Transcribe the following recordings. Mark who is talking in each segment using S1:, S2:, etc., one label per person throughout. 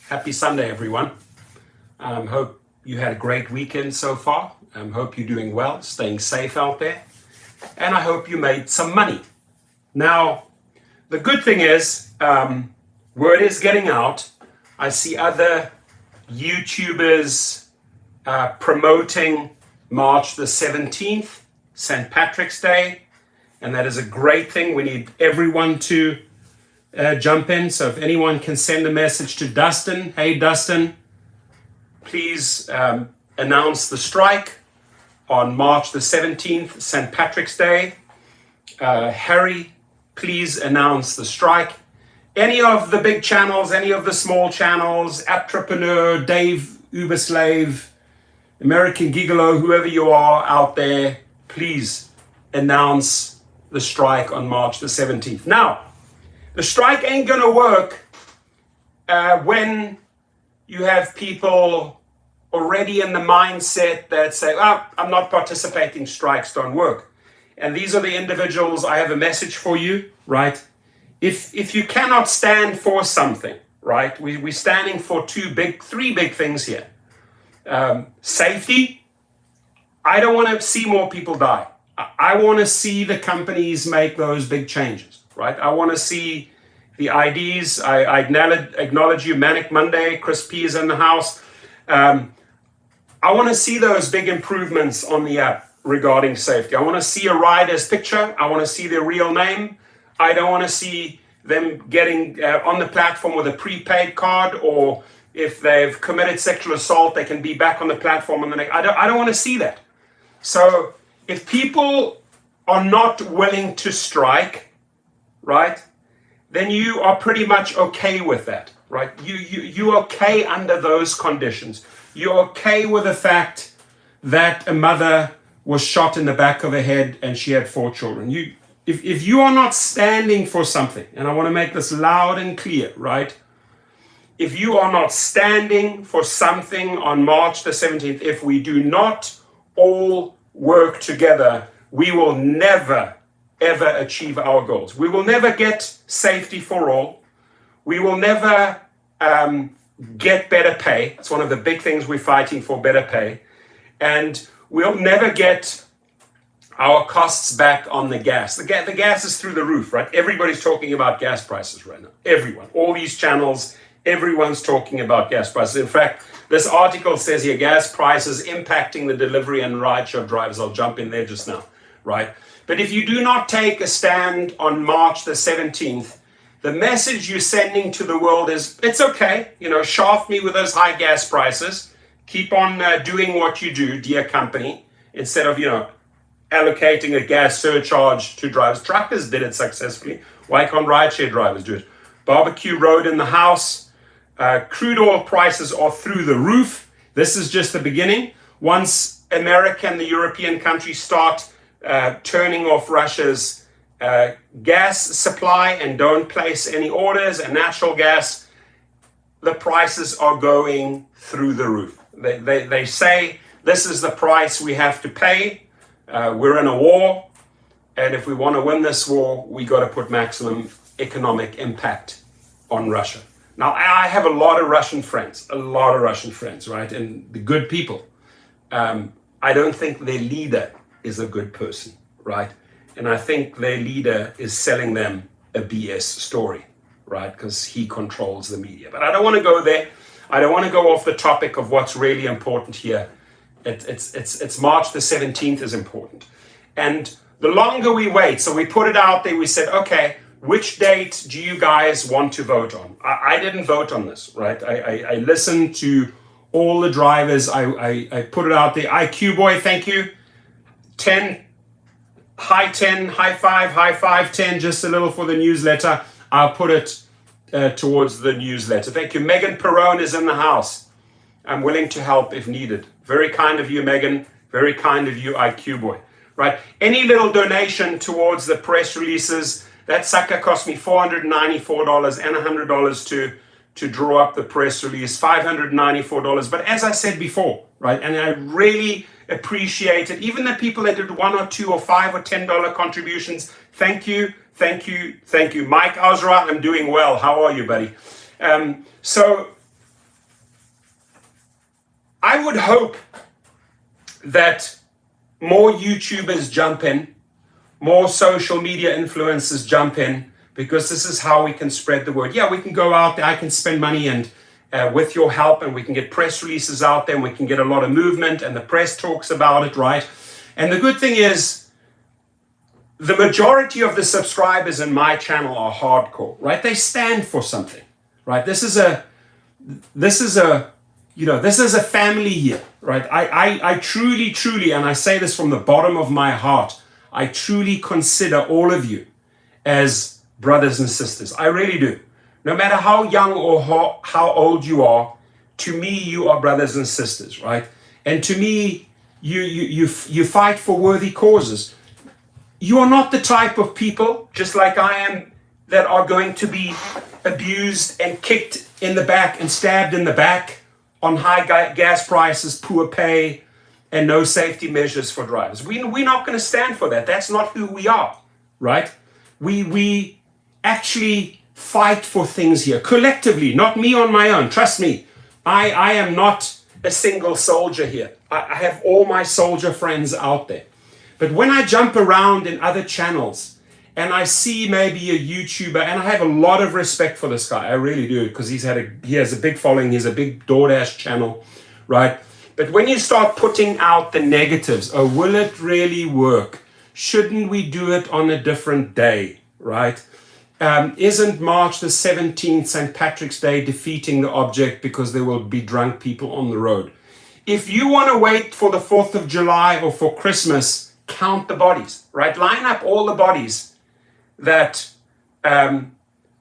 S1: Happy Sunday, everyone. Hope you had a great weekend so far. Hope you're doing well, staying safe out there. And I hope you made some money. Now, the good thing is, word is getting out. I see other YouTubers promoting March the 17th, St. Patrick's Day. And that is a great thing. We need everyone to jump in. So if anyone can send a message to Dustin, hey Dustin, please announce the strike on March the 17th, St. Patrick's Day. Harry, please announce the strike. Any of the big channels, any of the small channels, Entrepreneur, Dave, Uber Slave, American Gigolo, whoever you are out there, please announce the strike on March the 17th. Now, the strike ain't gonna work when you have people already in the mindset that say, oh, I'm not participating, strikes don't work. And these are the individuals. I have a message for you, right? If you cannot stand for something, right? We're standing for three big things here. Safety. I don't want to see more people die. I want to see the companies make those big changes, right? I want to see the IDs. I acknowledge you, Manic Monday. Chris P is in the house. I want to see those big improvements on the app regarding safety. I want to see a rider's picture. I want to see their real name. I don't want to see them getting on the platform with a prepaid card, or if they've committed sexual assault, they can be back on the platform on the next. I don't want to see that. So if people are not willing to strike, right, then you are pretty much okay with that, right? You're okay under those conditions. You're okay with the fact that a mother was shot in the back of her head and she had 4 children. If you are not standing for something, and I want to make this loud and clear, right? If you are not standing for something on March the 17th, if we do not all work together, we will never, ever achieve our goals. We will never get safety for all. We will never get better pay. That's one of the big things we're fighting for, better pay. And we'll never get our costs back on the gas. The gas is through the roof, right? Everybody's talking about gas prices right now. Everyone, all these channels, everyone's talking about gas prices. In fact, this article says here, gas prices impacting the delivery and rideshare drivers. I'll jump in there just now, right? But if you do not take a stand on March the 17th, the message you're sending to the world is, it's okay, shaft me with those high gas prices. Keep on doing what you do, dear company, instead of, allocating a gas surcharge to drivers. Truckers did it successfully. Why can't rideshare drivers do it? Barbecue Road in the house. Crude oil prices are through the roof. This is just the beginning. Once America and the European countries start turning off Russia's gas supply and don't place any orders, and natural gas, the prices are going through the roof. They say this is the price we have to pay. We're in a war, and if we want to win this war, we got to put maximum economic impact on Russia. Now, I have a lot of Russian friends, right? And the good people. I don't think their leader is a good person, right? And I think their leader is selling them a BS story, right? Because he controls the media. But I don't want to go there. I don't want to go off the topic of what's really important here. It's March the 17th is important. And the longer we wait, so we put it out there, we said, okay, which date do you guys want to vote on? I didn't vote on this, right? I listened to all the drivers. I put it out there. IQ boy, thank you. 10, high 10, high 5, 10, just a little for the newsletter. I'll put it towards the newsletter. Thank you. Megan Perone is in the house. I'm willing to help if needed. Very kind of you, Megan. Very kind of you, IQ boy. Right? Any little donation towards the press releases. That sucker cost me $494 and $100 to draw up the press release, $594. But as I said before, right, and I really appreciate it, even the people that did $1 or $2 or $5 or $10 contributions, thank you. Mike Ozra, I'm doing well. How are you, buddy? So I would hope that more YouTubers jump in, more social media influencers jump in, because this is how we can spread the word. Yeah, we can go out there, I can spend money and with your help, and we can get press releases out there, and we can get a lot of movement, and the press talks about it, right? And the good thing is, the majority of the subscribers in my channel are hardcore, right? They stand for something, right? This is a family here, right? I truly, and I say this from the bottom of my heart, I truly consider all of you as brothers and sisters. I really do. No matter how young or how old you are, to me, you are brothers and sisters, right? And to me, you fight for worthy causes. You are not the type of people, just like I am, that are going to be abused and kicked in the back and stabbed in the back on high gas prices, poor pay, and no safety measures for drivers. We're not going to stand for that. That's not who we are, right? We actually fight for things here collectively, not me on my own. Trust me, I am not a single soldier here. I have all my soldier friends out there. But when I jump around in other channels and I see maybe a YouTuber, and I have a lot of respect for this guy, I really do, because he has a big following, he has a big DoorDash channel, right? But when you start putting out the negatives, oh, will it really work? Shouldn't we do it on a different day, right? Isn't March the 17th, St. Patrick's Day, defeating the object because there will be drunk people on the road? If you want to wait for the 4th of July or for Christmas, count the bodies, right? Line up all the bodies that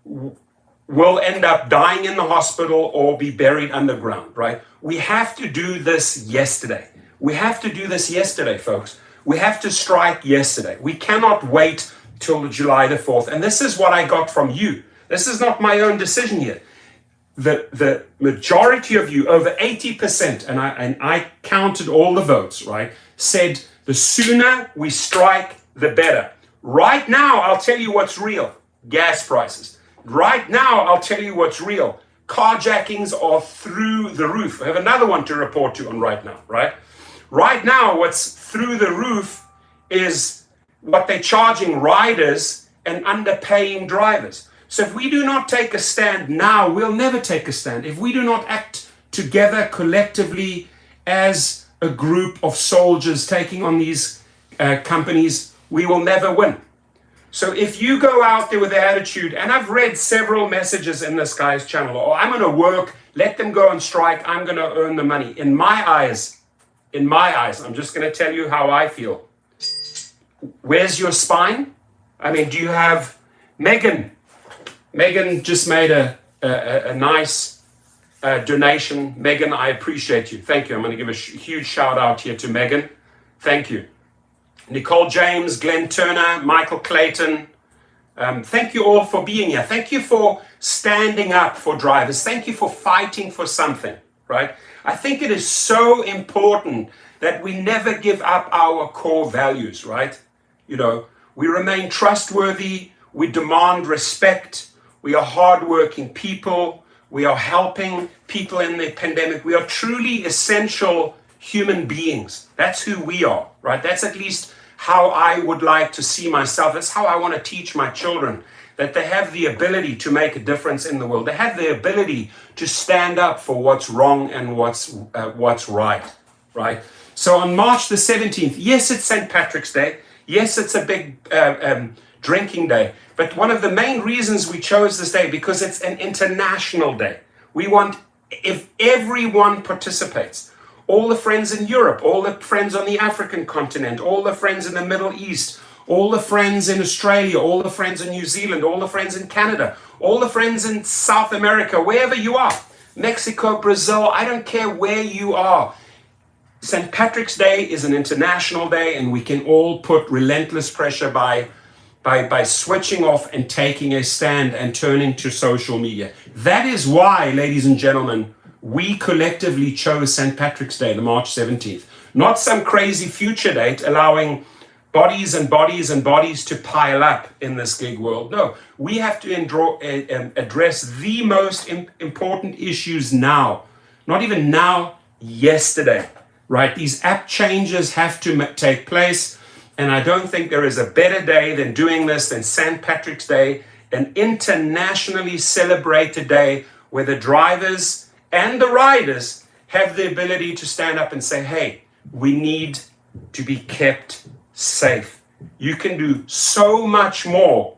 S1: will end up dying in the hospital or be buried underground, right? We have to do this yesterday. We have to do this yesterday, folks. We have to strike yesterday. We cannot wait till July the 4th. And this is what I got from you. This is not my own decision here. The majority of you, over 80%, and I counted all the votes, right, said the sooner we strike, the better. Right now, I'll tell you what's real. Gas prices. Right now, I'll tell you what's real. Carjackings are through the roof. I have another one to report to on right now, right? Right now, what's through the roof is what they're charging riders and underpaying drivers. So if we do not take a stand now, we'll never take a stand. If we do not act together collectively as a group of soldiers taking on these companies, we will never win. So if you go out there with the attitude, and I've read several messages in this guy's channel, oh, I'm going to work, let them go on strike, I'm going to earn the money. In my eyes, I'm just going to tell you how I feel. Where's your spine? I mean, do you have Megan? Megan just made a nice donation. Megan, I appreciate you. Thank you. I'm going to give a huge shout out here to Megan. Thank you. Nicole James, Glenn Turner, Michael Clayton. Thank you all for being here. Thank you for standing up for drivers. Thank you for fighting for something, right? I think it is so important that we never give up our core values, right? You know, we remain trustworthy, we demand respect, we are hardworking people, we are helping people in the pandemic, we are truly essential human beings. That's who we are, right? That's at least how I would like to see myself. That's how I want to teach my children, that they have the ability to make a difference in the world. They have the ability to stand up for what's wrong and what's right, right? So on March the 17th, yes, it's St. Patrick's Day. Yes, it's a big drinking day. But one of the main reasons we chose this day, because it's an international day. We want, if everyone participates, all the friends in Europe, all the friends on the African continent, all the friends in the Middle East, all the friends in Australia, all the friends in New Zealand, all the friends in Canada, all the friends in South America, wherever you are, Mexico, Brazil, I don't care where you are. St. Patrick's Day is an international day, and we can all put relentless pressure by switching off and taking a stand and turning to social media. That is why, ladies and gentlemen, we collectively chose St. Patrick's Day, the March 17th. Not some crazy future date allowing bodies and bodies and bodies to pile up in this gig world. No, we have to address the most important issues now. Not even now, yesterday, right? These app changes have to take place. And I don't think there is a better day than doing this than St. Patrick's Day, an internationally celebrated day where the drivers and the riders have the ability to stand up and say, hey, we need to be kept safe. You can do so much more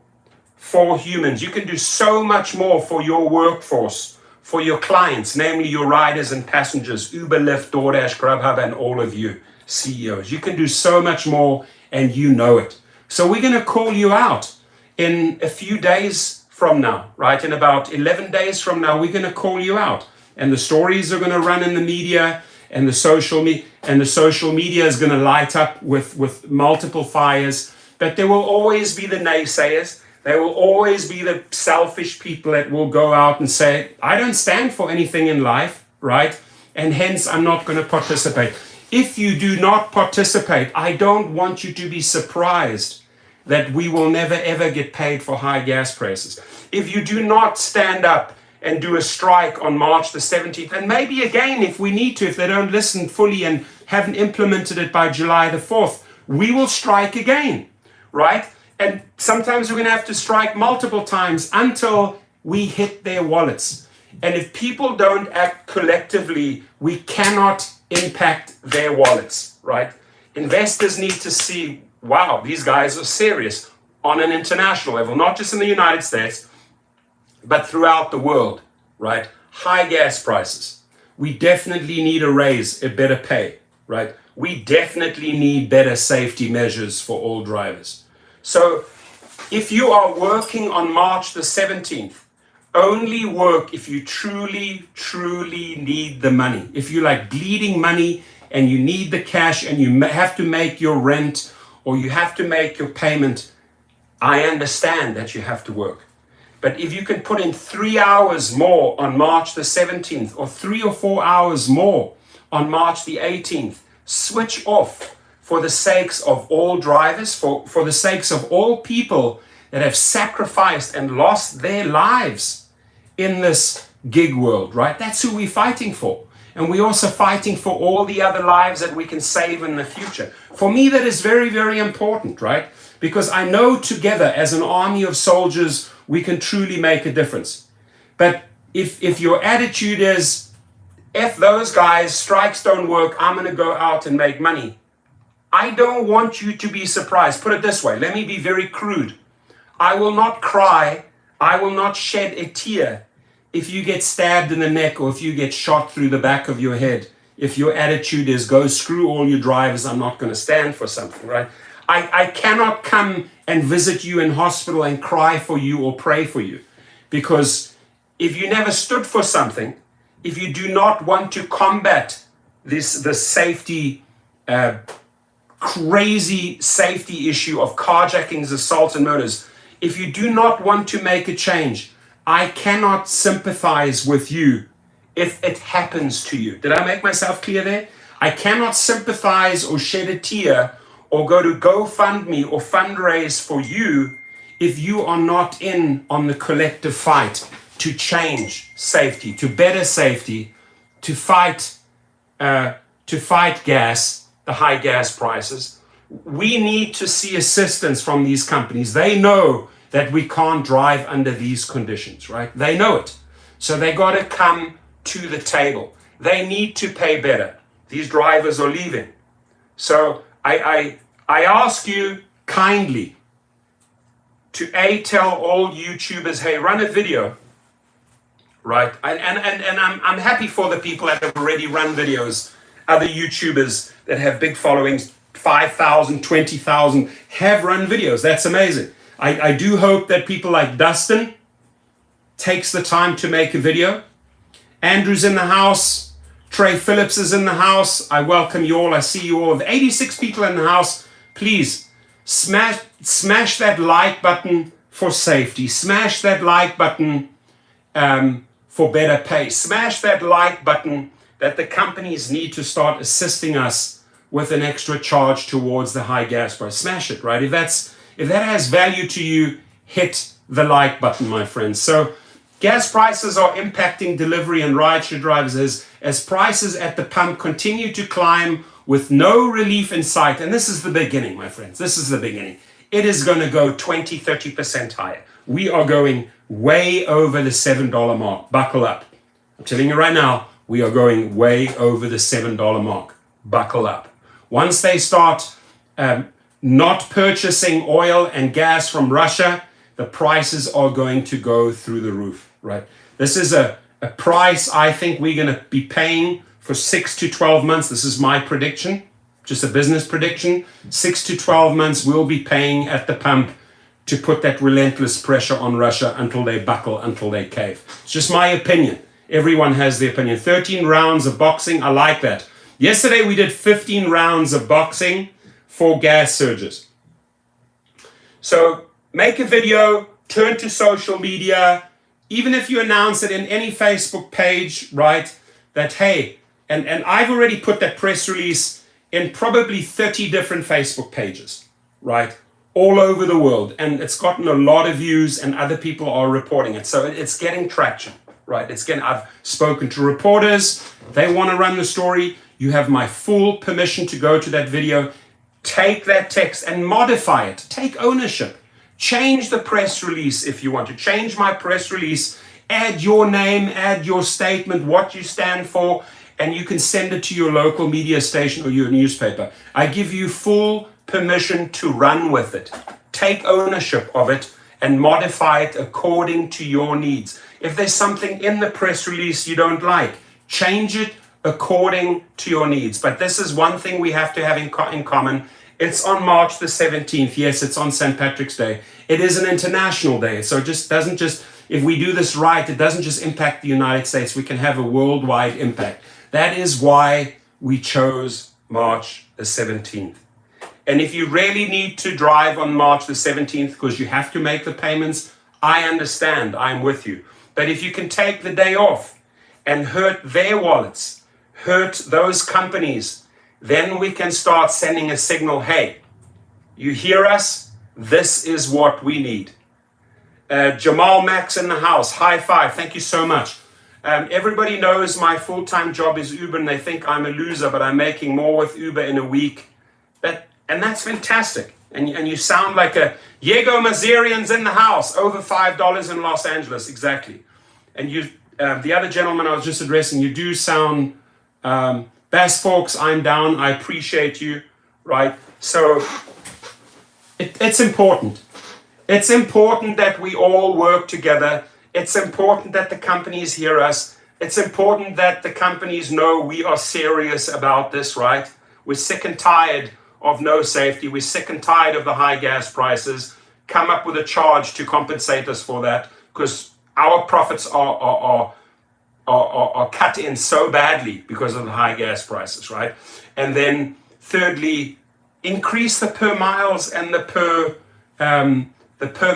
S1: for humans. You can do so much more for your workforce, for your clients, namely your riders and passengers, Uber, Lyft, DoorDash, Grubhub, and all of you CEOs. You can do so much more, and you know it. So we're going to call you out in a few days from now, right? In about 11 days from now, we're going to call you out. And the stories are going to run in the media, and the social media is going to light up with multiple fires. But there will always be the naysayers. There will always be the selfish people that will go out and say, I don't stand for anything in life, right? And hence, I'm not going to participate. If you do not participate, I don't want you to be surprised that we will never ever get paid for high gas prices. If you do not stand up and do a strike on March the 17th, and maybe again if we need to, if they don't listen fully and haven't implemented it by July the 4th, we will strike again, right? And sometimes we're going to have to strike multiple times until we hit their wallets. And if people don't act collectively, we cannot impact their wallets, right? Investors need to see, wow, these guys are serious on an international level, not just in the United States, but throughout the world, right? High gas prices. We definitely need a raise, a better pay, right? We definitely need better safety measures for all drivers. So if you are working on March the 17th, only work if you truly, truly need the money. If you like bleeding money and you need the cash and you have to make your rent or you have to make your payment, I understand that you have to work. But if you can put in 3 hours more on March the 17th or 3 or 4 hours more on March the 18th, switch off for the sakes of all drivers, for the sakes of all people that have sacrificed and lost their lives in this gig world, right? That's who we're fighting for. And we're also fighting for all the other lives that we can save in the future. For me, that is very, very important, right? Because I know together as an army of soldiers, we can truly make a difference. But if your attitude is, F those guys, strikes don't work, I'm going to go out and make money, I don't want you to be surprised. Put it this way, let me be very crude. I will not cry, I will not shed a tear if you get stabbed in the neck or if you get shot through the back of your head. If your attitude is, go screw all your drivers, I'm not going to stand for something, right? I cannot come and visit you in hospital and cry for you or pray for you. Because if you never stood for something, if you do not want to combat the safety, crazy safety issue of carjackings, assaults, and murders, if you do not want to make a change, I cannot sympathize with you if it happens to you. Did I make myself clear there? I cannot sympathize or shed a tear or go to GoFundMe or fundraise for you if you are not in on the collective fight to change safety, to better safety, to fight gas, the high gas prices. We need to see assistance from these companies. They know that we can't drive under these conditions, right? They know it. So they got to come to the table. They need to pay better. These drivers are leaving. So I ask you kindly to tell all YouTubers, hey, run a video, right? And I'm happy for the people that have already run videos, other YouTubers that have big followings, 5,000, 20,000, have run videos. That's amazing. I do hope that people like Dustin takes the time to make a video. Andrew's in the house. Trey Phillips is in the house. I welcome you all. I see you all. 86 people in the house. Please smash that like button for safety. Smash that like button for better pay. Smash that like button that the companies need to start assisting us with an extra charge towards the high gas price. Smash it, right? If that has value to you, hit the like button, my friends. So Gas prices are impacting delivery and rideshare drivers as prices at the pump continue to climb with no relief in sight. And this is the beginning, my friends. This is the beginning. It is going to go 20, 30% higher. We are going way over the $7 mark. Buckle up. I'm telling you right now, we are going way over the $7 mark. Buckle up. Once they start not purchasing oil and gas from Russia, the prices are going to go through the roof, right? This is a price I think we're going to be paying for 6 to 12 months. This is my prediction, just a business prediction. 6 to 12 months we'll be paying at the pump to put that relentless pressure on Russia until they buckle, until they cave. It's just my opinion. Everyone has their opinion. 13 rounds of boxing, I like that. Yesterday we did 15 rounds of boxing for gas surges. So make a video, turn to social media, even if you announce it in any Facebook page, right, that, hey, and I've already put that press release in probably 30 different Facebook pages, right, all over the world. And it's gotten a lot of views and other people are reporting it. So it's getting traction, right? I've spoken to reporters. They want to run the story. You have my full permission to go to that video. Take that text and modify it. Take ownership. Change the press release if you want to. Change my press release. Add your name, add your statement, what you stand for, and you can send it to your local media station or your newspaper. I give you full permission to run with it. Take ownership of it and modify it according to your needs. If there's something in the press release you don't like, change it according to your needs. But this is one thing we have to have in common. It's on March the 17th. Yes, it's on St. Patrick's Day. It is an international day. So it just doesn't just, if we do this right, it doesn't just impact the United States. We can have a worldwide impact. That is why we chose March the 17th. And if you really need to drive on March the 17th because you have to make the payments, I understand. I'm with you. But if you can take the day off and hurt their wallets, hurt those companies, then we can start sending a signal, hey, you hear us? This is what we need. Jamal Max in the house, high five, thank you so much. Everybody knows my full-time job is Uber and they think I'm a loser, but I'm making more with Uber in a week. And that's fantastic. And you sound like a Diego Mazarian's in the house, over $5 in Los Angeles, exactly. And you, the other gentleman I was just addressing, you do sound, Bass Folks, I'm down, I appreciate you, right? So it's important. It's important that we all work together. It's important that the companies hear us. It's important that the companies know we are serious about this, right? We're sick and tired of no safety. We're sick and tired of the high gas prices. Come up with a charge to compensate us for that, because our profits are cut in so badly because of the high gas prices, right? And then thirdly, increase the per miles and the per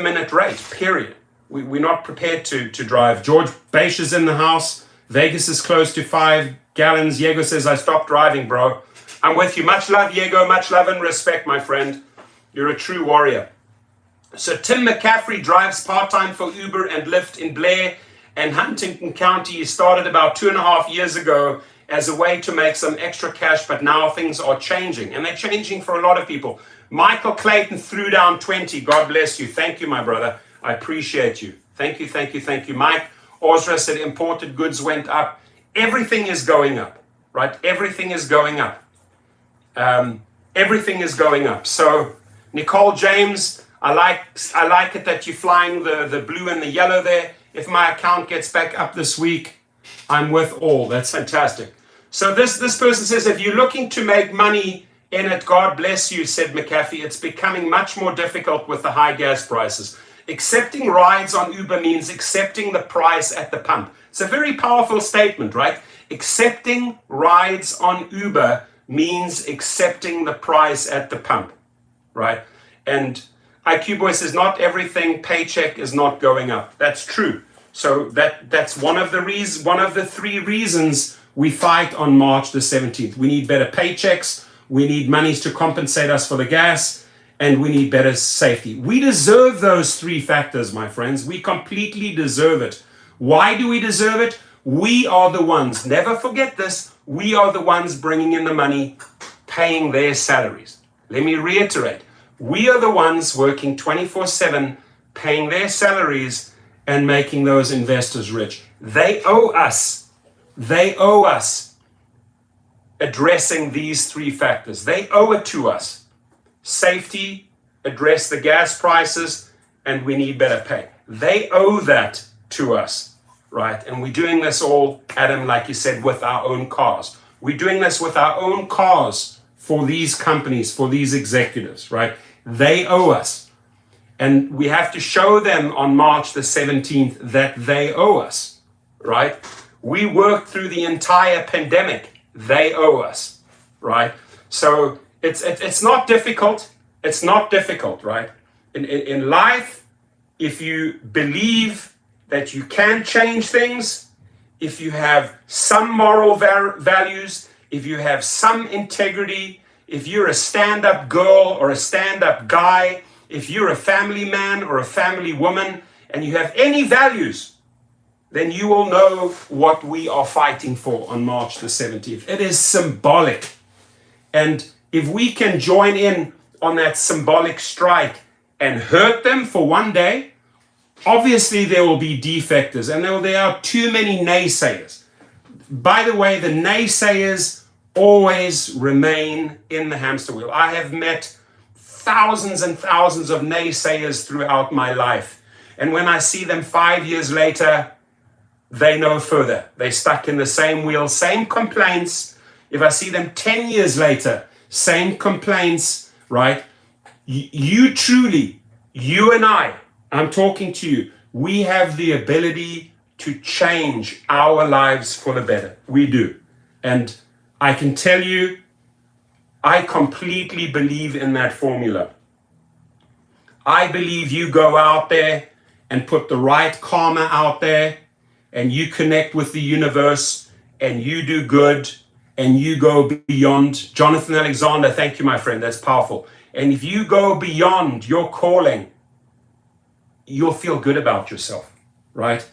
S1: minute rate, period. We're not prepared to drive. George Beisch is in the house. Vegas is close to 5 gallons. Diego says, I stopped driving, bro. I'm with you. Much love, Diego. Much love and respect, my friend. You're a true warrior. So Tim McCaffrey drives part-time for Uber and Lyft in Blair and Huntington County. He started about 2.5 years ago as a way to make some extra cash, but now things are changing, and they're changing for a lot of people. Michael Clayton threw down 20. God bless you. Thank you, my brother. I appreciate you. Thank you, thank you, thank you. Mike Ozra said imported goods went up. Everything is going up, right? Everything is going up. Everything is going up. So Nicole James, I like it that you're flying the blue and the yellow there. If my account gets back up this week, I'm with all. That's fantastic. So this person says, if you're looking to make money in it, God bless you, said McAfee. It's becoming much more difficult with the high gas prices. Accepting rides on Uber means accepting the price at the pump. It's a very powerful statement, right? Accepting rides on Uber means accepting the price at the pump, right? And IQ Boy says, not everything paycheck is not going up. That's true. So that's one of the 3 reasons we fight on March the 17th. We need better paychecks, we need monies to compensate us for the gas, and we need better safety. We deserve those 3 factors, my friends. We completely deserve it. Why do we deserve it? We are the ones, never forget this, we are the ones bringing in the money, paying their salaries. Let me reiterate, we are the ones working 24/7, paying their salaries and making those investors rich. They owe us. They owe us addressing these three factors. They owe it to us. Safety, address the gas prices, and we need better pay. They owe that to us, right? And we're doing this all, Adam, like you said, with our own cars. We're doing this with our own cars for these companies, for these executives, right? They owe us. And we have to show them on March the 17th that they owe us, right? We worked through the entire pandemic. They owe us, right? So it's not difficult. It's not difficult, right? In life, if you believe that you can change things, if you have some moral values, if you have some integrity, if you're a stand-up girl or a stand-up guy, if you're a family man or a family woman, and you have any values, then you will know what we are fighting for on March the 17th. It is symbolic. And if we can join in on that symbolic strike and hurt them for one day, obviously there will be defectors, and there are too many naysayers. By the way, the naysayers always remain in the hamster wheel. I have met thousands and thousands of naysayers throughout my life. And when I see them 5 years later, they know further. They're stuck in the same wheel, same complaints. If I see them 10 years later, same complaints, right? You truly, you and I'm talking to you, we have the ability to change our lives for the better. We do. And I can tell you, I completely believe in that formula. I believe you go out there and put the right karma out there, and you connect with the universe, and you do good, and you go beyond. Jonathan Alexander, thank you, my friend. That's powerful. And if you go beyond your calling, you'll feel good about yourself, right?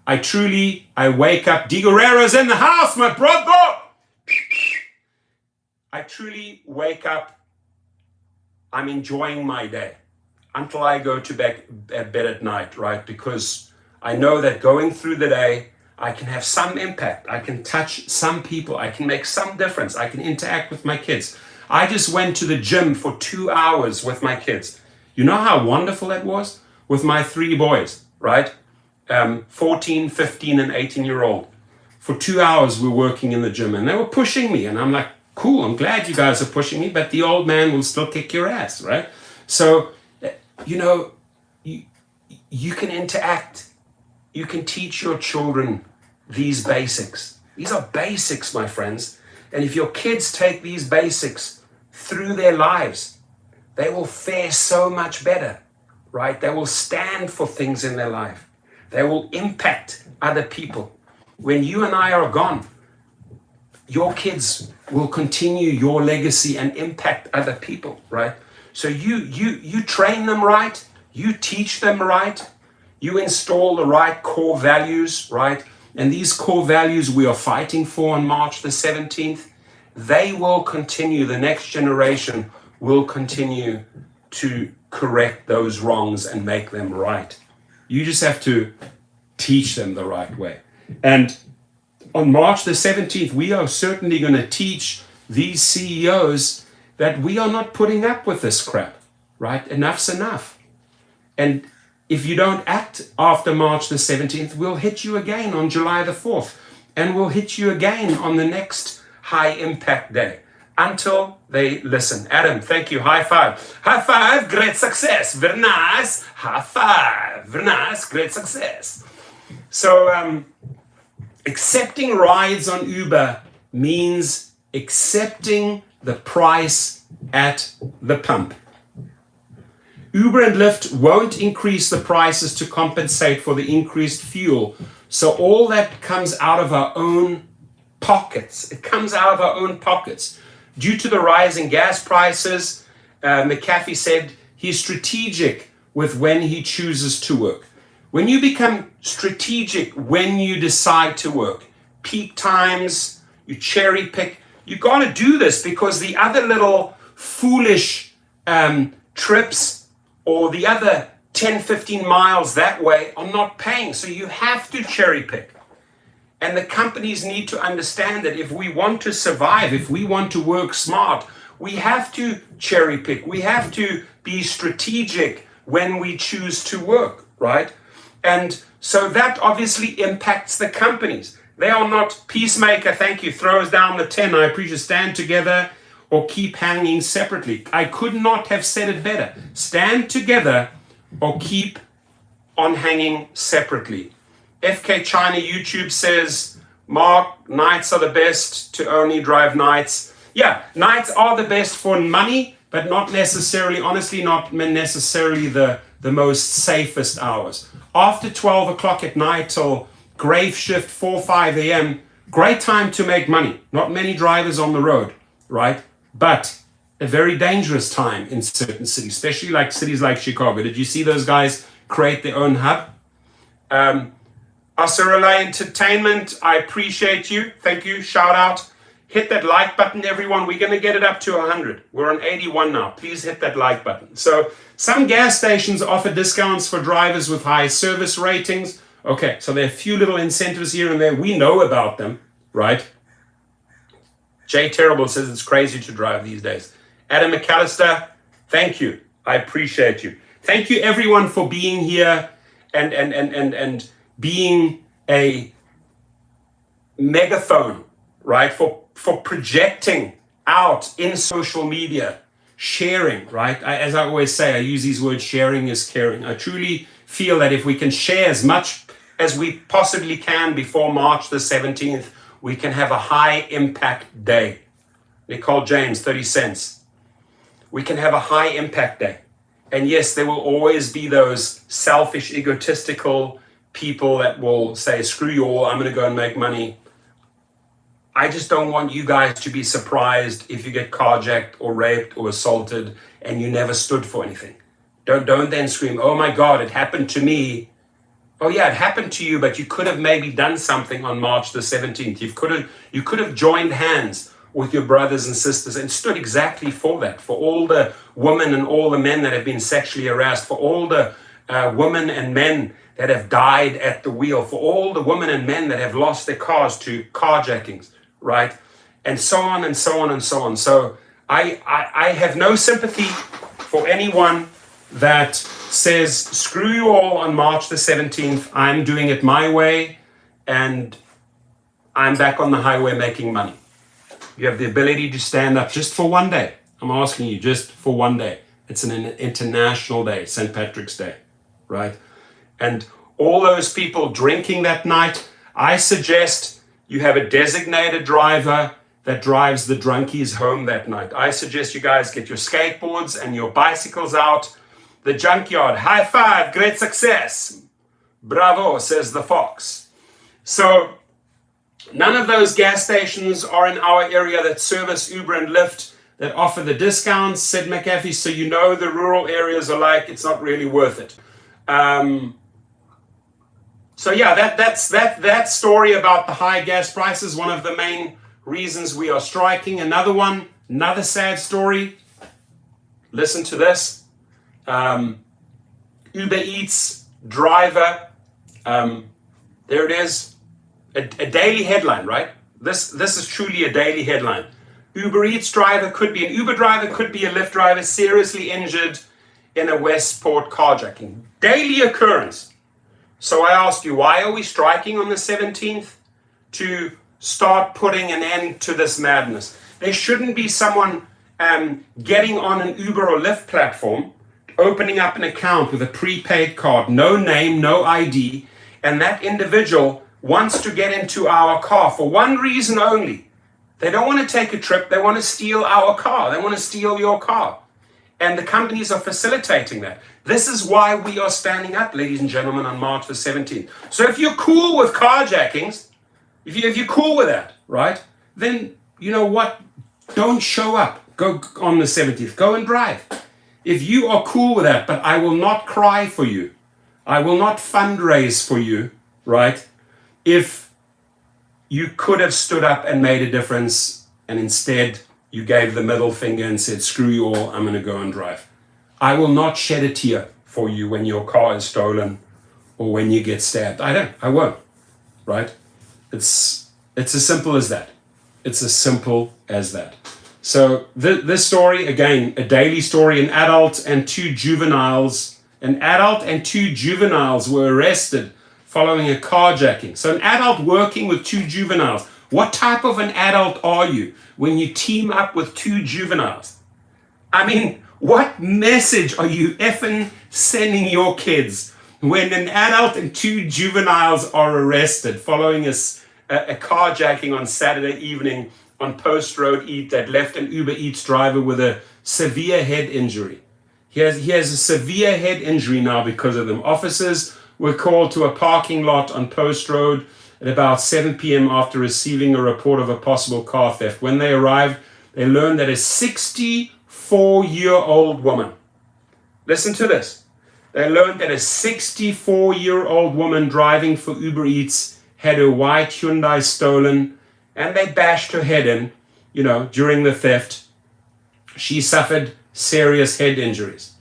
S1: I wake up. Di Guerrero's in the house, my brother. I truly wake up. I'm enjoying my day until I go to bed at night, right? Because I know that going through the day, I can have some impact. I can touch some people. I can make some difference. I can interact with my kids. I just went to the gym for 2 hours with my kids. You know how wonderful that was? With my 3 boys, right? 14, 15, and 18-year-old. For 2 hours, we're working in the gym, and they were pushing me. And I'm like, cool, I'm glad you guys are pushing me, but the old man will still kick your ass, right? So, you can interact. You can teach your children these basics. These are basics, my friends. And if your kids take these basics through their lives, they will fare so much better, right? They will stand for things in their life. They will impact other people. When you and I are gone, your kids will continue your legacy and impact other people, right? So you train them right, you teach them right, you install the right core values, right? And these core values we are fighting for on March the 17th, they will continue, the next generation will continue to correct those wrongs and make them right. You just have to teach them the right way. And on March the 17th, we are certainly going to teach these CEOs that we are not putting up with this crap, right? Enough's enough. And if you don't act after March the 17th, we'll hit you again on July the 4th. And we'll hit you again on the next high impact day until they listen. Adam, thank you. High five. High five. Great success. Very nice. High five. Very nice. Great success. So, accepting rides on Uber means accepting the price at the pump. Uber and Lyft won't increase the prices to compensate for the increased fuel. So all that comes out of our own pockets. It comes out of our own pockets. Due to the rise in gas prices, McAfee said he's strategic with when he chooses to work. When you become strategic, when you decide to work, peak times, you cherry pick, you got to do this because the other little foolish trips or the other 10, 15 miles that way are not paying. So you have to cherry pick. And the companies need to understand that if we want to survive, if we want to work smart, we have to cherry pick. We have to be strategic when we choose to work, right? And so that obviously impacts the companies. They are not peacemaker, thank you, throws down the 10, I appreciate, stand together or keep hanging separately. I could not have said it better. Stand together or keep on hanging separately. FK China YouTube says, Mark, nights are the best to only drive nights. Yeah, nights are the best for money, but not necessarily, honestly, not necessarily the most safest hours. After 12 o'clock at night till grave shift 4, 5 a.m., great time to make money. Not many drivers on the road, right? But a very dangerous time in certain cities, especially like cities like Chicago. Did you see those guys create their own hub? Asarala Entertainment, I appreciate you. Thank you. Shout out. Hit that like button, everyone. We're going to get it up to 100. We're on 81 now. Please hit that like button. So some gas stations offer discounts for drivers with high service ratings. Okay, so there are a few little incentives here and there. We know about them, right? Jay Terrible says it's crazy to drive these days. Adam McAllister, thank you. I appreciate you. Thank you, everyone, for being here and being a megaphone, right? For projecting out in social media, sharing, right? As I always say, I use these words, sharing is caring. I truly feel that if we can share as much as we possibly can before March the 17th, we can have a high impact day. Nicole James, 30 cents. We can have a high impact day. And yes, there will always be those selfish, egotistical people that will say, screw you all, I'm going to go and make money. I just don't want you guys to be surprised if you get carjacked or raped or assaulted and you never stood for anything. Don't then scream, oh my God, it happened to me. Oh yeah, it happened to you, but you could have maybe done something on March the 17th. You could have joined hands with your brothers and sisters and stood exactly for that, for all the women and all the men that have been sexually harassed, for all the women and men that have died at the wheel, for all the women and men that have lost their cars to carjackings, right? And so on and so on and so on. So I have no sympathy for anyone that says, screw you all on March the 17th, I'm doing it my way, and I'm back on the highway making money. You have the ability to stand up just for one day. I'm asking you, just for one day. It's an international day, St. Patrick's Day, right? And all those people drinking that night, I suggest you have a designated driver that drives the drunkies home that night. I suggest you guys get your skateboards and your bicycles out. The junkyard, high five, great success. Bravo, says the fox. So none of those gas stations are in our area that service Uber and Lyft that offer the discounts, said McAfee. So you know the rural areas are like, it's not really worth it. So yeah, that's that story about the high gas prices, one of the main reasons we are striking. Another one, another sad story. Listen to this. Uber Eats driver, there it is, a daily headline, right? This is truly a daily headline. Uber Eats driver could be an Uber driver, could be a Lyft driver, seriously injured in a Westport carjacking. Daily occurrence. So I ask you, why are we striking on the 17th? To start putting an end to this madness. There shouldn't be someone getting on an Uber or Lyft platform, opening up an account with a prepaid card, no name, no ID, and that individual wants to get into our car for one reason only. They don't want to take a trip, they want to steal our car, they want to steal your car. And the companies are facilitating that. This is why we are standing up, ladies and gentlemen, on March the 17th. So if you're cool with carjackings, if you're cool with that, right, then you know what? Don't show up. Go on the 17th. Go and drive. If you are cool with that, but I will not cry for you. I will not fundraise for you, right? If you could have stood up and made a difference, and instead you gave the middle finger and said, screw you all, I'm going to go and drive. I will not shed a tear for you when your car is stolen or when you get stabbed. I won't, right? It's as simple as that. It's as simple as that. So this story, again, a daily story, an adult and two juveniles were arrested following a carjacking. So an adult working with two juveniles. What type of an adult are you when you team up with two juveniles? I mean, what message are you effing sending your kids when an adult and two juveniles are arrested following a carjacking on Saturday evening on Post Road Eat that left an Uber Eats driver with a severe head injury? He has a severe head injury now because of them. Officers were called to a parking lot on Post Road at about 7 p.m. after receiving a report of a possible car theft. When they arrived, they learned that a 64-year-old woman, listen to this, they learned that a 64-year-old woman driving for Uber Eats had her white Hyundai stolen, and they bashed her head in, during the theft. She suffered serious head injuries.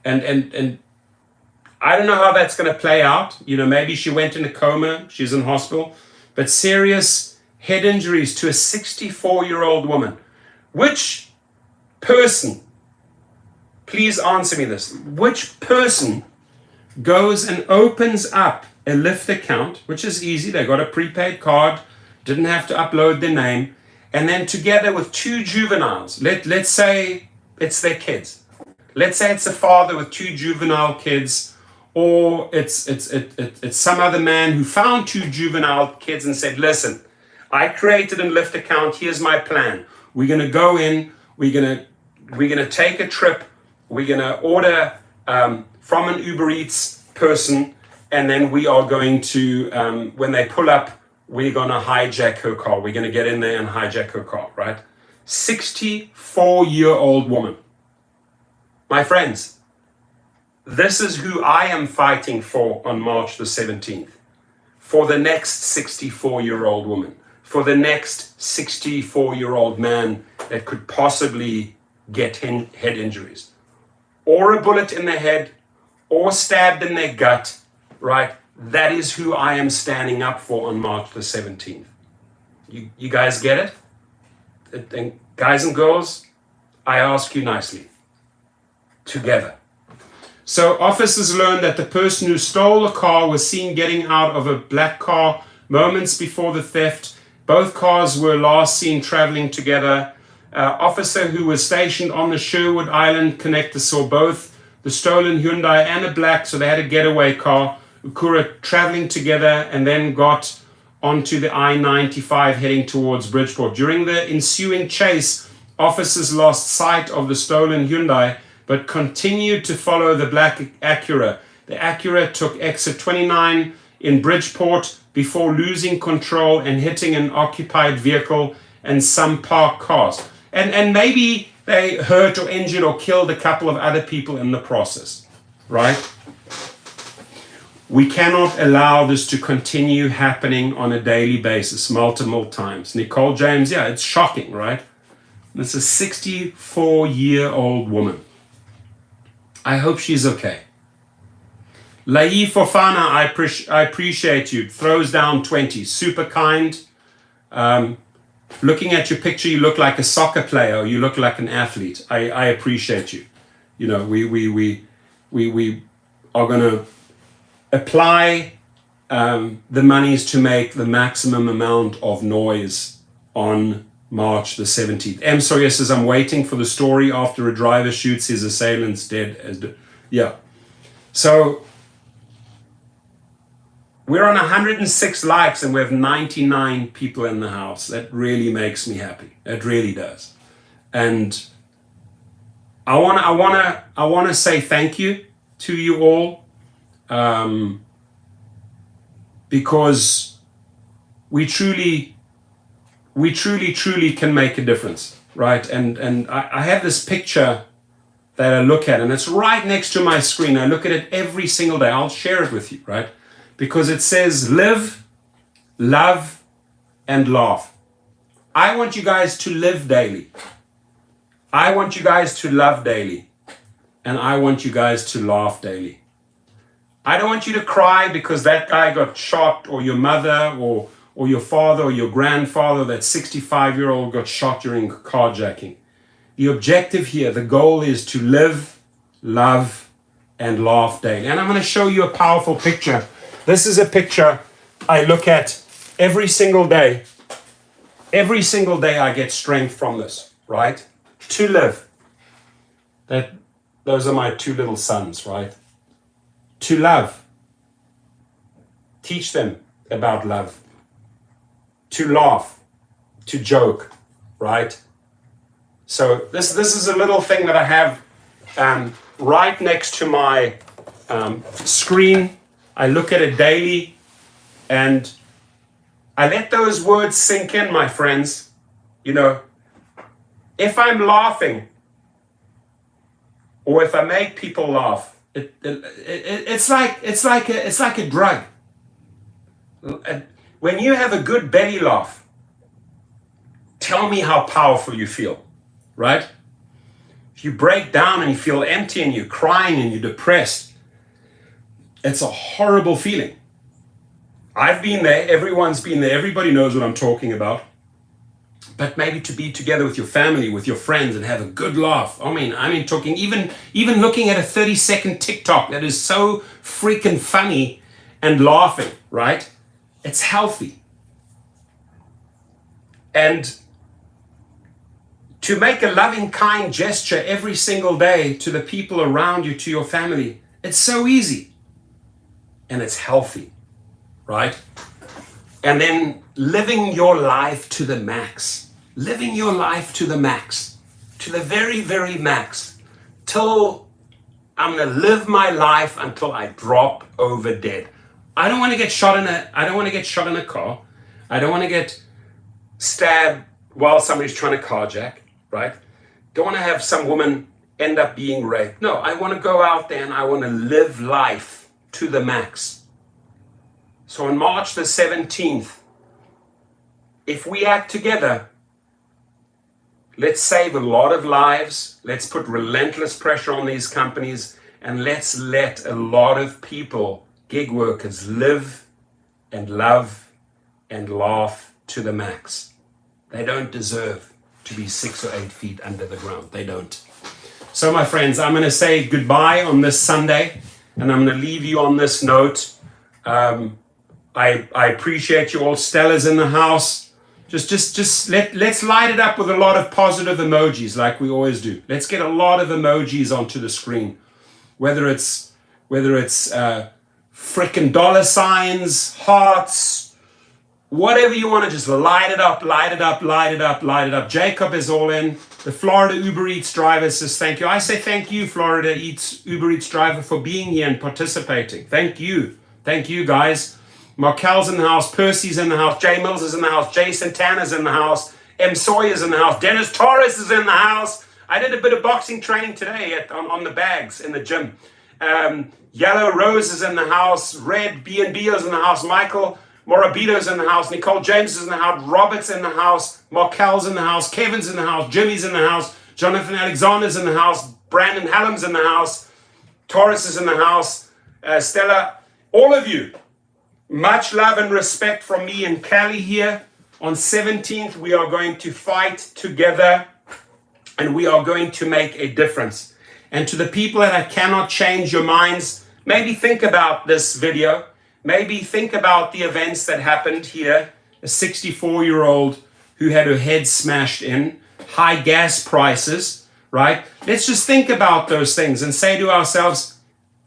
S1: And I don't know how that's going to play out. Maybe she went in a coma, she's in hospital, but serious head injuries to a 64-year-old woman. Which person, please answer me this, which person goes and opens up a Lyft account, which is easy, they got a prepaid card, didn't have to upload their name, and then together with two juveniles, let's say it's their kids. Let's say it's a father with two juvenile kids, or it's some other man who found two juvenile kids and said, listen, I created a Lyft account, here's my plan. We're going to go in, we're going to take a trip, we're going to order from an Uber Eats person, and then we are going to, when they pull up, we're going to hijack her car. We're going to get in there and hijack her car, right? 64-year-old woman. My friends, this is who I am fighting for on March the 17th. For the next 64-year-old woman. For the next 64-year-old man that could possibly get head injuries. Or a bullet in the head, or stabbed in their gut, right? That is who I am standing up for on March the 17th. You guys get it? And guys and girls, I ask you nicely. Together. So officers learned that the person who stole the car was seen getting out of a black car moments before the theft. Both cars were last seen traveling together. Officer who was stationed on the Sherwood Island connector saw both the stolen Hyundai and a black, so they had a getaway car, Ukura, traveling together, and then got onto the I-95 heading towards Bridgeport. During the ensuing chase, officers lost sight of the stolen Hyundai, but continued to follow the black Acura. The Acura took exit 29 in Bridgeport before losing control and hitting an occupied vehicle and some parked cars. And maybe they hurt or injured or killed a couple of other people in the process, right? We cannot allow this to continue happening on a daily basis, multiple times. Nicole James, yeah, it's shocking, right? It's a 64-year-old woman. I hope she's okay. Lai Fofana, I appreciate you. Throws down 20. Super kind. Looking at your picture, you look like a soccer player, or you look like an athlete. I appreciate you. We are going to apply the monies to make the maximum amount of noise on March the 17th. M. Sawyer says, I'm waiting for the story after a driver shoots his assailants dead. Yeah. So we're on 106 likes and we have 99 people in the house. That really makes me happy. It really does. And I want to say thank you to you all, because we truly can make a difference, right? And I have this picture that I look at, and it's right next to my screen. I look at it every single day. I'll share it with you, right? Because it says live, love, and laugh. I want you guys to live daily. I want you guys to love daily. And I want you guys to laugh daily. I don't want you to cry because that guy got shot, or your mother, or your father, or your grandfather, that 65-year-old got shot during carjacking. The objective here, the goal is to live, love, and laugh daily. And I'm going to show you a powerful picture. This is a picture I look at every single day. Every single day I get strength from this, right? To live. Those are my two little sons, right? To love. Teach them about love. To laugh. To joke, right? So this is a little thing that I have right next to my screen. I look at it daily, and I let those words sink in, my friends. You know, if I'm laughing, or if I make people laugh, it's like a drug. When you have a good belly laugh, tell me how powerful you feel, right? If you break down and you feel empty and you're crying and you're depressed, it's a horrible feeling. I've been there, everyone's been there, everybody knows what I'm talking about. But maybe to be together with your family, with your friends, and have a good laugh. I mean talking, even looking at a 30-second TikTok that is so freaking funny and laughing, right? It's healthy. And to make a loving, kind gesture every single day to the people around you, to your family, it's so easy. And it's healthy, right? And then living your life to the max. Living your life to the max. To the very, very max. Till I'm going to live my life until I drop over dead. I don't want to get shot in a car. I don't want to get stabbed while somebody's trying to carjack, right? Don't want to have some woman end up being raped. No, I want to go out there and I want to live life to the max. So on March the 17th, if we act together, let's save a lot of lives. Let's put relentless pressure on these companies, and let's let a lot of people, gig workers, live and love and laugh to the max. They don't deserve to be 6 or 8 feet under the ground. They don't. So my friends, I'm going to say goodbye on this Sunday, and I'm going to leave you on this note. I appreciate you all. Stella's in the house. Let's light it up with a lot of positive emojis like we always do. Let's get a lot of emojis onto the screen. Whether it's frickin' dollar signs, hearts, whatever you want to, just light it up, light it up, light it up, light it up. Jacob is all in. The Florida Uber Eats driver says thank you. I say thank you, Florida Uber Eats driver, for being here and participating. Thank you. Thank you, guys. Markel's in the house, Percy's in the house, Jay Mills is in the house, Jay Santana's in the house, M. Sawyer's in the house, Dennis Torres is in the house. I did a bit of boxing training today on the bags in the gym. Yellow Rose is in the house, Red B&B is in the house, Michael Morabito's in the house, Nicole James is in the house, Robert's in the house, Markel's in the house, Kevin's in the house, Jimmy's in the house, Jonathan Alexander's in the house, Brandon Hallam's in the house, Taurus is in the house, Stella, all of you. Much love and respect from me and Callie here. On 17th, we are going to fight together, and we are going to make a difference. And to the people that I cannot change your minds, maybe think about this video. Maybe think about the events that happened here. A 64-year-old who had her head smashed in, high gas prices, right? Let's just think about those things and say to ourselves,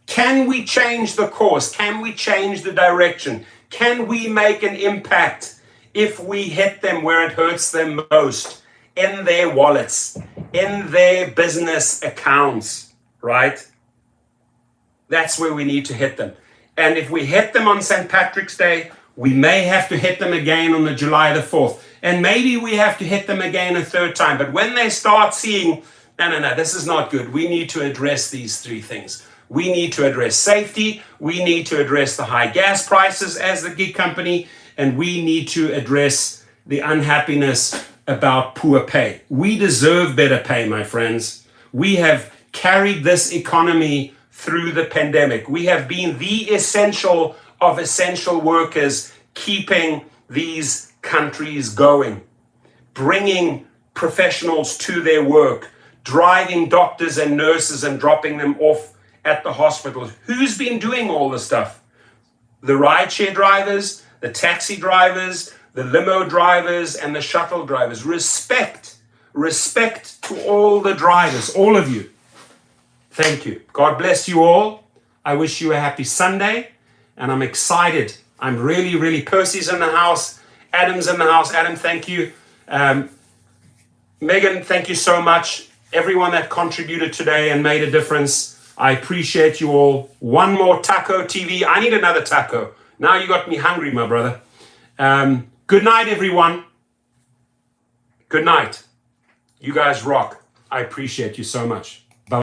S1: can we change the course? Can we change the direction? Can we make an impact if we hit them where it hurts them most? In their wallets, in their business accounts, right? That's where we need to hit them. And if we hit them on St. Patrick's Day, we may have to hit them again on the July the 4th. And maybe we have to hit them again a third time. But when they start seeing no, this is not good. We need to address these three things. We need to address safety, we need to address the high gas prices as the gig company, and we need to address the unhappiness about poor pay. We deserve better pay, my friends. We have carried this economy through the pandemic. We have been the essential of essential workers, keeping these countries going, bringing professionals to their work, driving doctors and nurses and dropping them off at the hospitals. Who's been doing all this stuff? The rideshare drivers, the taxi drivers, the limo drivers, and the shuttle drivers. Respect to all the drivers, all of you. Thank you. God bless you all. I wish you a happy Sunday, and I'm excited. I'm really, Percy's in the house. Adam's in the house. Adam, thank you. Megan, thank you so much. Everyone that contributed today and made a difference, I appreciate you all. One more taco TV. I need another taco. Now you got me hungry, my brother. Good night, everyone. Good night. You guys rock. I appreciate you so much.